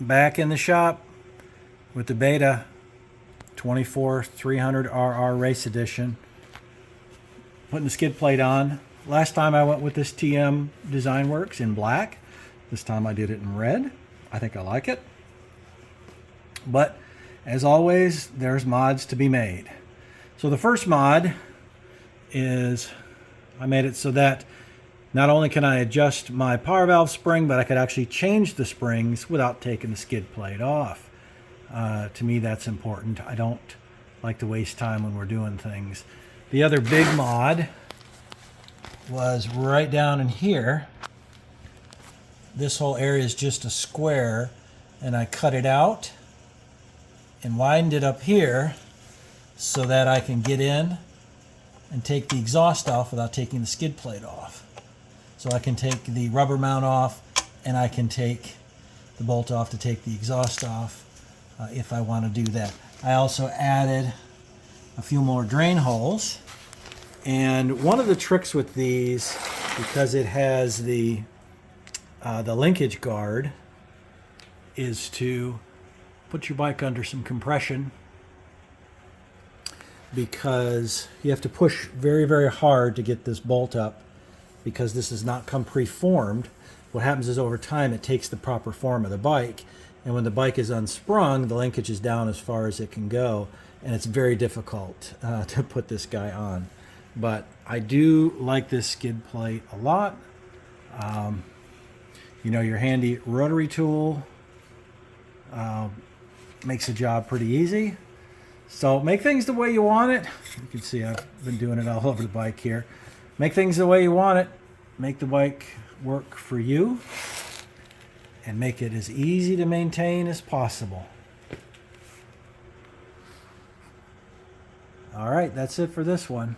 back in the shop with the Beta 24 300RR Race Edition. Putting the skid plate on. Last time I went with this TM DesignWorks in black. This time I did it in red. I think I like it. But as always, there's mods to be made. So the first mod is I made it so that not only can I adjust my power valve spring, but I could actually change the springs without taking the skid plate off. To me, that's important. I don't like to waste time when we're doing things. The other big mod was right down in here. This whole area is just a square, and I cut it out and widened it up here so that I can get in and take the exhaust off without taking the skid plate off. So I can take the rubber mount off, and I can take the bolt off to take the exhaust off if I want to do that. I also added a few more drain holes. And one of the tricks with these, because it has the linkage guard, is to put your bike under some compression, because you have to push very, very hard to get this bolt up, because this does not come pre-formed. What happens is over time it takes the proper form of the bike, and when the bike is unsprung, the linkage is down as far as it can go, and it's very difficult to put this guy on. But I do like this skid plate a lot. You know, your handy rotary tool makes the job pretty easy. So make things the way you want it. You can see I've been doing it all over the bike here. Make things the way you want it. Make the bike work for you. And make it as easy to maintain as possible. All right, that's it for this one.